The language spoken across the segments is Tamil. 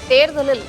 தேர்தலில்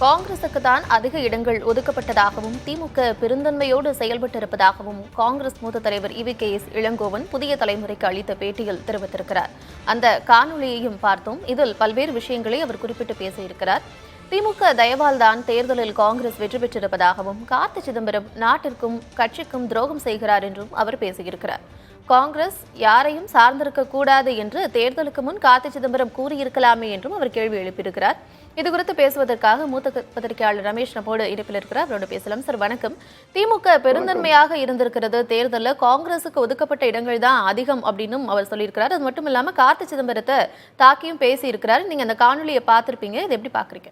காங்கிரசுக்கு தான் அதிக இடங்கள் ஒதுக்கப்பட்டதாகவும் திமுக பெருந்தன்மையோடு செயல்பட்டிருப்பதாகவும் காங்கிரஸ் மூத்த தலைவர் EVKS இளங்கோவன் புதிய தலைமுறைக்கு அளித்த பேட்டியில் தெரிவித்திருக்கிறார். அந்த காணொலியையும் பார்த்தோம். இதில் பல்வேறு விஷயங்களை அவர் குறிப்பிட்டு பேசியிருக்கிறார். திமுக தயவால் தான் தேர்தலில் காங்கிரஸ் வெற்றி பெற்றிருப்பதாகவும் கார்த்தி சிதம்பரம் நாட்டிற்கும் கட்சிக்கும் துரோகம் செய்கிறார் என்றும் அவர் பேசியிருக்கிறார். காங்கிரஸ் யாரையும் சார்ந்திருக்க கூடாது என்று தேர்தலுக்கு முன் கார்த்தி சிதம்பரம் கூறியிருக்கலாமே என்றும் அவர் கேள்வி எழுப்பியிருக்கிறார். இதுகுறித்து பேசுவதற்காக மூத்த பத்திரிகையாளர் ரமேஷ் நம்மோடு இணைப்பில் இருக்கிறார். அவரோட பேசலாம். சார் வணக்கம். திமுக பெருந்தன்மையாக இருந்திருக்கிறது. தேர்தலில் காங்கிரசுக்கு ஒதுக்கப்பட்ட இடங்கள் தான் அதிகம் அப்படின்னு அவர் சொல்லியிருக்கிறார். அது மட்டும் இல்லாம கார்த்தி சிதம்பரத்தை தாக்கியும் பேசியிருக்கிறார். நீங்க அந்த காணொலியை பார்த்திருப்பீங்க. இதை எப்படி பாக்குறீங்க?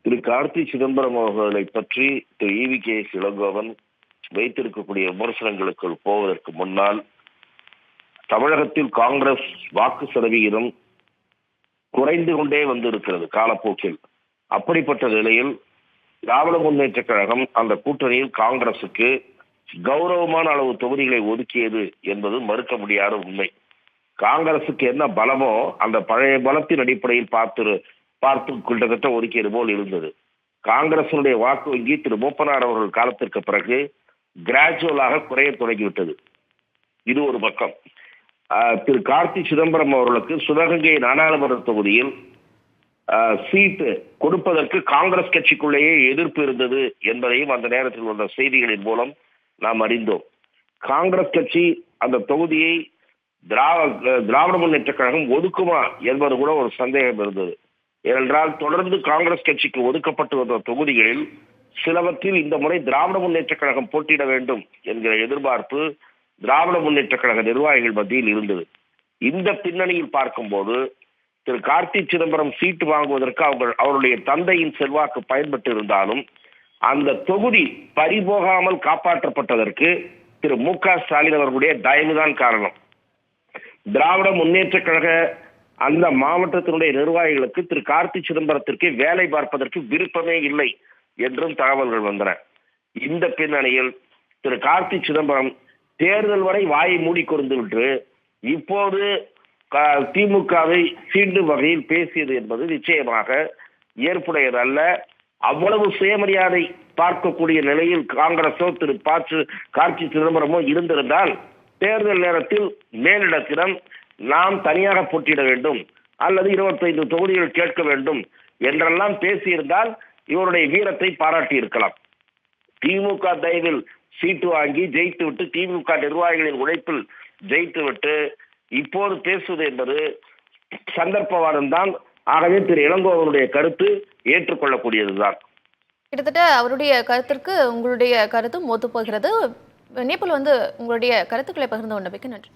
திரு கார்த்தி சிதம்பரம் அவர்களை பற்றி திரு EVKS இளங்கோவன் வைத்திருக்கக்கூடிய விமர்சனங்களுக்குள் போவதற்கு முன்னால் தமிழகத்தில் காங்கிரஸ் வாக்கு சதவிகிதம் குறைந்து கொண்டே வந்திருக்கிறது காலப்போக்கில். அப்படிப்பட்ட நிலையில் திராவிட முன்னேற்ற கழகம் அந்த கூட்டணியில் காங்கிரசுக்கு கௌரவமான அளவு தொகுதிகளை ஒதுக்கியது என்பது மறுக்க முடியாத உண்மை. காங்கிரசுக்கு என்ன பலமோ அந்த பழைய பலத்தின் அடிப்படையில் பார்த்து கிட்டத்தட்ட ஒதுக்கியது போல் இருந்தது. காங்கிரசினுடைய வாக்கு வங்கி திரு மூப்பனார் அவர்கள் காலத்திற்கு பிறகு கிராஜுவலாக குறைய தொடங்கிவிட்டது. இது ஒரு பக்கம். திரு கார்த்தி சிதம்பரம் அவர்களுக்கு சிவகங்கை நாடாளுமன்ற தொகுதியில் சீட்டு கொடுப்பதற்கு காங்கிரஸ் கட்சிக்குள்ளேயே எதிர்ப்பு இருந்தது என்பதையும் அந்த நேரத்தில் வந்த செய்திகளின் மூலம் நாம் அறிந்தோம். காங்கிரஸ் கட்சி அந்த தொகுதியை திராவிட முன்னேற்ற கழகம் ஒதுக்குமா என்பது கூட ஒரு சந்தேகம் இருந்தது. ஏனென்றால் தொடர்ந்து காங்கிரஸ் கட்சிக்கு ஒதுக்கப்பட்டு வந்த தொகுதிகளில் சிலவற்றில் இந்த முறை திராவிட முன்னேற்ற கழகம் போட்டியிட வேண்டும் என்கிற எதிர்பார்ப்பு திராவிட முன்னேற்ற கழக நிர்வாகிகள் மத்தியில் இருந்தது. இந்த பின்னணியில் பார்க்கும்போது திரு கார்த்தி சிதம்பரம் சீட்டு வாங்குவதற்கு அவருடைய தந்தையின் செல்வாக்கு பயன்பட்டு இருந்தாலும் அந்த தொகுதி பறிபோகாமல் காப்பாற்றப்பட்டதற்கு திரு MK ஸ்டாலின் அவர்களுடைய தயவுதான் காரணம். திராவிட முன்னேற்ற கழக அந்த மாவட்டத்தினுடைய நிர்வாகிகளுக்கு திரு கார்த்தி சிதம்பரத்திற்கு வேலை பார்ப்பதற்கு விருப்பமே இல்லை என்றும் தகவல்கள் வந்தன. இந்த பின்னணியில் திரு கார்த்தி சிதம்பரம் தேர்தல் வரை வாயை மூடிக்கொண்டு விட்டு இப்போது திமுகவை சீண்டும் வகையில் பேசியது என்பது நிச்சயமாக ஏற்புடையதல்ல. அவ்வளவு சுயமரியாதை பார்க்கக்கூடிய நிலையில் காங்கிரஸோ திரு கார்த்தி சிதம்பரமோ இருந்திருந்தால் தேர்தல் நேரத்தில் மேலிடத்திடம் நாம் தனியாக போட்டியிட வேண்டும் அல்லது 25 தொகுதிகள் கேட்க வேண்டும் என்றெல்லாம் பேசியிருந்தால் இவருடைய வீரத்தை பாராட்டி இருக்கலாம். திமுக தயவில் சீட்டு வாங்கி ஜெயித்து விட்டு திமுக நிர்வாகிகளின் உழைப்பில் ஜெயித்து விட்டு இப்போது பேசுவது என்பது சந்தர்ப்பவாதம் தான். ஆகவே திரு இளங்கோவனுடைய கருத்து ஏற்றுக்கொள்ளக்கூடியதுதான். கிட்டத்தட்ட அவருடைய கருத்திற்கு உங்களுடைய கருத்தும் ஒத்து போகிறது. இணைப்பில் உங்களுடைய கருத்துக்களை பகிர்ந்து கொண்டமைக்கு நன்றி.